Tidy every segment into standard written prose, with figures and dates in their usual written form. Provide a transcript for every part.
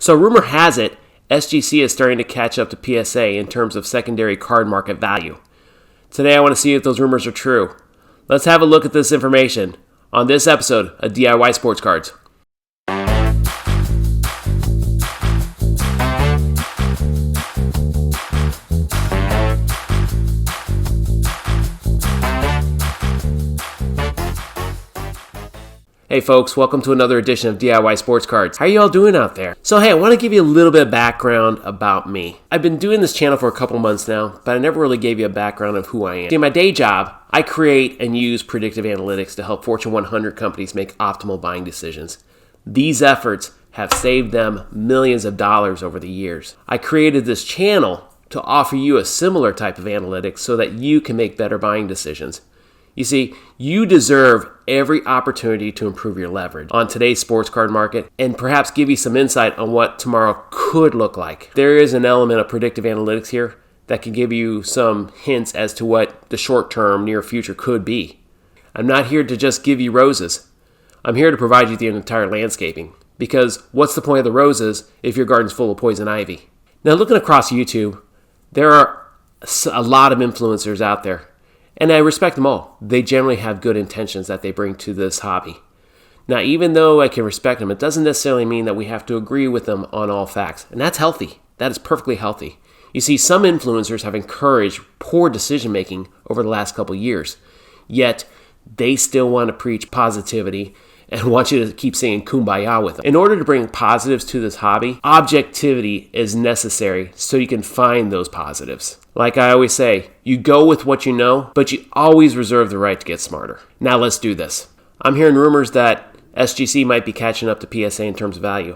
So rumor has it, SGC is starting to catch up to PSA in terms of secondary card market value. Today I want to see if those rumors are true. Let's have a look at this information on this episode of DIY Sports Cards. Hey folks, welcome to another edition of DIY Sports Cards. How are you all doing out there? So hey, I want to give you a little bit of background about me. I've been doing this channel for a couple months now, but I never really gave you a background of who I am. In my day job, I create and use predictive analytics to help Fortune 100 companies make optimal buying decisions. These efforts have saved them millions of dollars over the years. I created this channel to offer you a similar type of analytics so that you can make better buying decisions. You see, you deserve every opportunity to improve your leverage on today's sports card market and perhaps give you some insight on what tomorrow could look like. There is an element of predictive analytics here that can give you some hints as to what the short-term, near future could be. I'm not here to just give you roses. I'm here to provide you the entire landscaping, because what's the point of the roses if your garden's full of poison ivy? Now, looking across YouTube, there are a lot of influencers out there. And I respect them all. They generally have good intentions that they bring to this hobby. Now, even though I can respect them, it doesn't necessarily mean that we have to agree with them on all facts. And that's healthy. That is perfectly healthy. You see, some influencers have encouraged poor decision-making over the last couple years. Yet, they still want to preach positivity and want you to keep saying kumbaya with them. In order to bring positives to this hobby, objectivity is necessary so you can find those positives. Like I always say, you go with what you know, but you always reserve the right to get smarter. Now let's do this. I'm hearing rumors that SGC might be catching up to PSA in terms of value.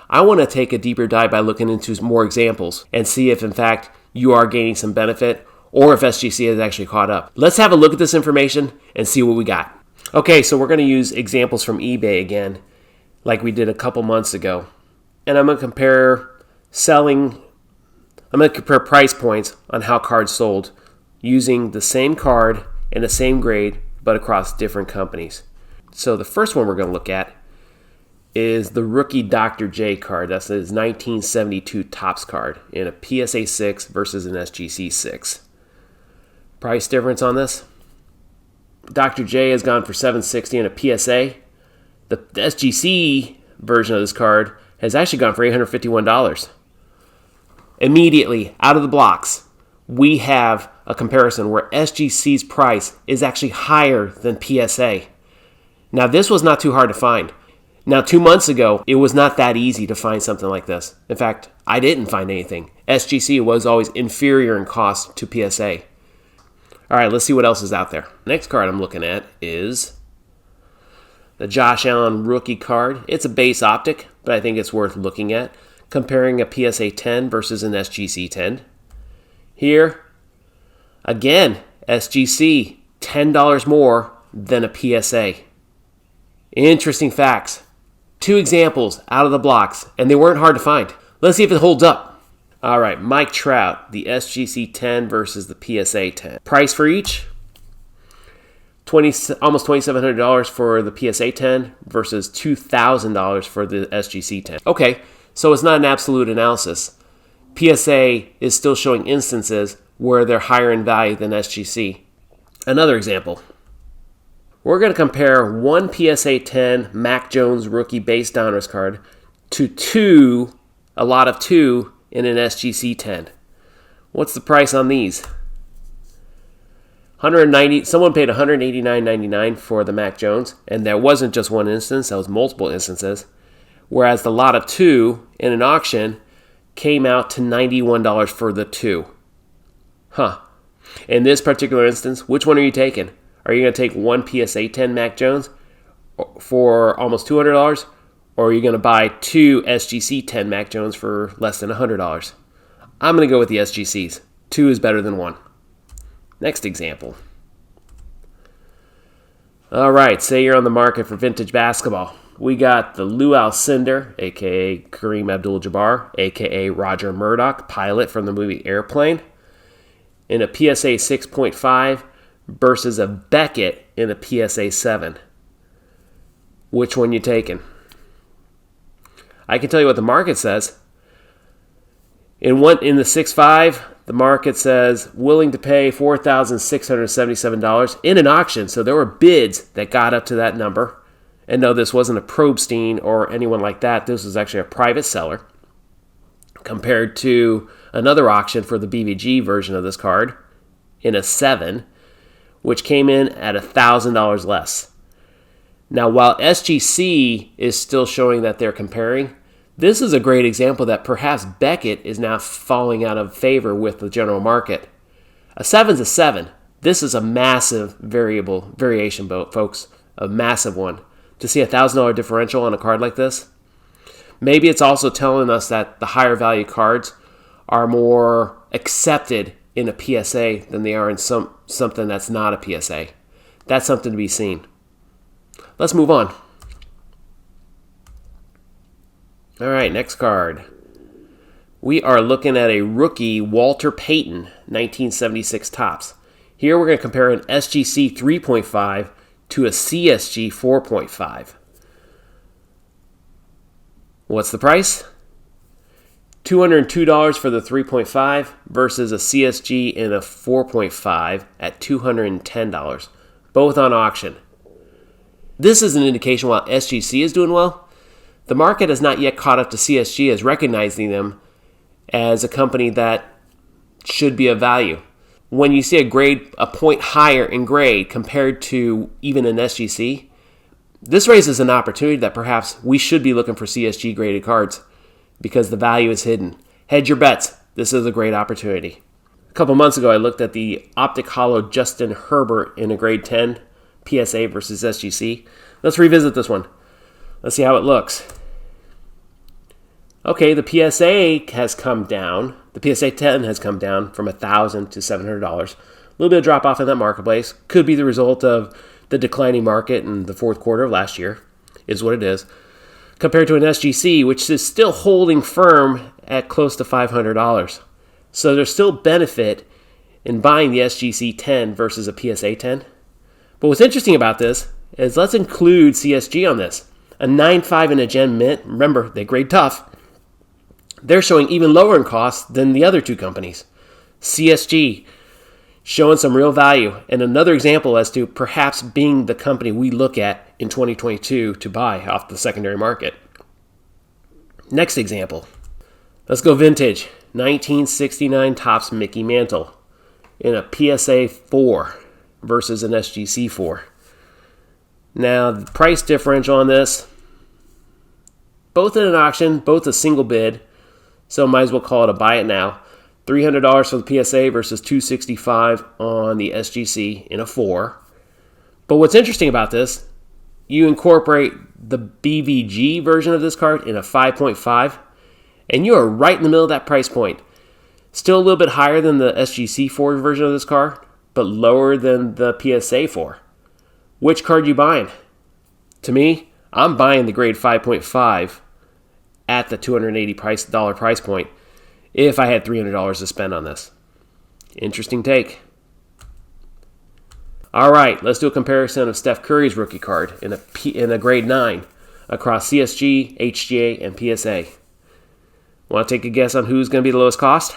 I want to take a deeper dive by looking into more examples and see if in fact you are gaining some benefit or if SGC has actually caught up. Let's have a look at this information and see what we got. Okay, so we're going to use examples from eBay again, like we did a couple months ago. And I'm going to compare price points on how cards sold using the same card and the same grade, but across different companies. So the first one we're going to look at is the rookie Dr. J card. That's his 1972 Topps card in a PSA 6 versus an SGC 6. Price difference on this? Dr. J has gone for $760 in a PSA. The SGC version of this card has actually gone for $851. Immediately, out of the blocks, we have a comparison where SGC's price is actually higher than PSA. Now, this was not too hard to find. Now, 2 months ago, it was not that easy to find something like this. In fact, I didn't find anything. SGC was always inferior in cost to PSA. All right, let's see what else is out there. Next card I'm looking at is the Josh Allen rookie card. It's a base optic, but I think it's worth looking at, comparing a PSA 10 versus an SGC 10. Here, again, SGC, $10 more than a PSA. Interesting facts. 2 examples out of the blocks, and they weren't hard to find. Let's see if it holds up. All right, Mike Trout, the SGC 10 versus the PSA 10. Price for each, almost $2,700 for the PSA 10 versus $2,000 for the SGC 10. Okay, so it's not an absolute analysis. PSA is still showing instances where they're higher in value than SGC. Another example. We're going to compare one PSA 10 Mac Jones rookie base donruss card to a lot of 2 in an SGC 10. What's the price on these? Someone paid $189.99 for the Mac Jones, and there wasn't just one instance, that was multiple instances. Whereas the lot of 2 in an auction came out to $91 for the 2. In this particular instance, which one are you taking? Are you going to take one PSA 10 Mac Jones for almost $200? Or are you going to buy 2 SGC 10 Mac Jones for less than $100? I'm going to go with the SGCs. 2 is better than 1. Next example. All right, say you're on the market for vintage basketball. We got the Lou Alcindor, a.k.a. Kareem Abdul-Jabbar, a.k.a. Roger Murdoch, pilot from the movie Airplane, in a PSA 6.5 versus a Beckett in a PSA 7. Which one you taking? I can tell you what the market says. In the 6.5, the market says willing to pay $4,677 in an auction. So there were bids that got up to that number. And no, this wasn't a Probstein or anyone like that. This was actually a private seller compared to another auction for the BVG version of this card in a 7, which came in at $1,000 less. Now, while SGC is still showing that they're comparing, this is a great example that perhaps Beckett is now falling out of favor with the general market. A 7's a 7. This is a massive variation, folks, a massive one. To see a $1,000 differential on a card like this, maybe it's also telling us that the higher value cards are more accepted in a PSA than they are in something that's not a PSA. That's something to be seen. Let's move on. All right, next card. We are looking at a rookie Walter Payton 1976 Topps. Here we're going to compare an SGC 3.5 to a CSG 4.5. What's the price? $202 for the 3.5 versus a CSG in a 4.5 at $210, both on auction. This is an indication while SGC is doing well, the market has not yet caught up to CSG as recognizing them as a company that should be of value. When you see a point higher in grade compared to even an SGC, this raises an opportunity that perhaps we should be looking for CSG graded cards because the value is hidden. Hedge your bets. This is a great opportunity. A couple months ago, I looked at the Optic Hollow Justin Herbert in a grade 10 PSA versus SGC. Let's revisit this one. Let's see how it looks. Okay, the PSA has come down. The PSA 10 has come down from $1,000 to $700. A little bit of drop off in that marketplace. Could be the result of the declining market in the fourth quarter of last year, is what it is. Compared to an SGC, which is still holding firm at close to $500. So there's still benefit in buying the SGC 10 versus a PSA 10. But what's interesting about this is let's include CSG on this. A 9.5 in a Gen Mint, remember, they grade tough. They're showing even lower in cost than the other two companies. CSG showing some real value, and another example as to perhaps being the company we look at in 2022 to buy off the secondary market. Next example. Let's go vintage. 1969 Topps Mickey Mantle in a PSA 4 versus an SGC 4. Now, the price differential on this, both in an auction, both a single bid, so might as well call it a buy it now. $300 for the PSA versus $265 on the SGC in a 4. But what's interesting about this, you incorporate the BVG version of this card in a 5.5, and you are right in the middle of that price point. Still a little bit higher than the SGC 4 version of this card, but lower than the PSA 4. Which card you buying? To me, I'm buying the grade 5.5 at the $280 price point if I had $300 to spend on this. Interesting take. All right, let's do a comparison of Steph Curry's rookie card in a grade 9 across CSG, HGA, and PSA. Want to take a guess on who's going to be the lowest cost?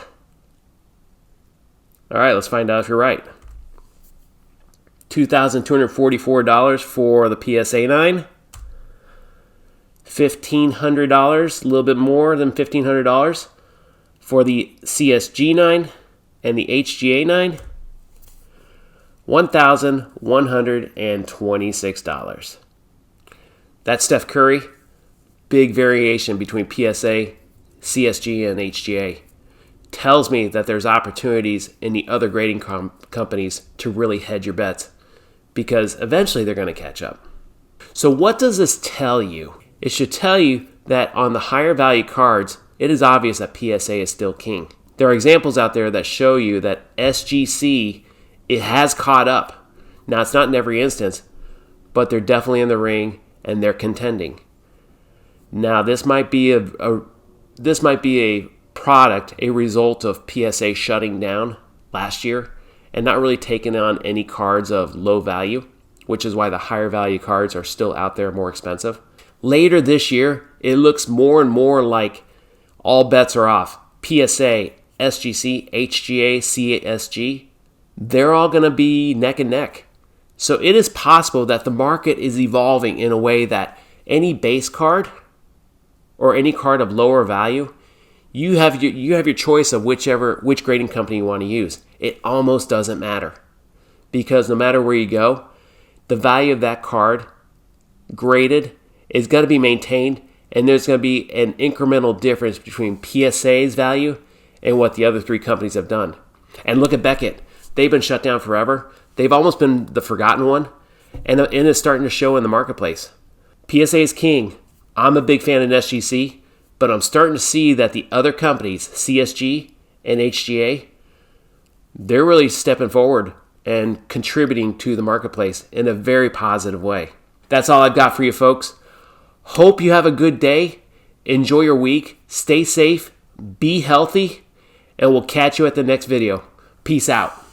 All right, let's find out if you're right. $2,244 for the PSA 9. $1,500, a little bit more than $1,500 for the CSG 9 and the HGA 9. $1,126. That's Steph Curry. Big variation between PSA, CSG, and HGA. Tells me that there's opportunities in the other grading companies to really hedge your bets because eventually they're going to catch up. So what does this tell you? It should tell you that on the higher value cards, it is obvious that PSA is still king. There are examples out there that show you that SGC, it has caught up. Now, it's not in every instance, but they're definitely in the ring and they're contending. Now, this might be a product, a result of PSA shutting down last year and not really taking on any cards of low value, which is why the higher value cards are still out there more expensive. Later this year, it looks more and more like all bets are off. PSA, SGC, HGA, CSG, they're all going to be neck and neck. So it is possible that the market is evolving in a way that any base card or any card of lower value, you have your choice of which grading company you want to use. It almost doesn't matter, because no matter where you go, the value of that card graded is going to be maintained, and there's going to be an incremental difference between PSA's value and what the other three companies have done. And look at Beckett. They've been shut down forever. They've almost been the forgotten one, and it's starting to show in the marketplace. PSA is king. I'm a big fan of SGC, but I'm starting to see that the other companies, CSG and HGA, they're really stepping forward and contributing to the marketplace in a very positive way. That's all I've got for you, folks. Hope you have a good day. Enjoy your week. Stay safe. Be healthy. And we'll catch you at the next video. Peace out.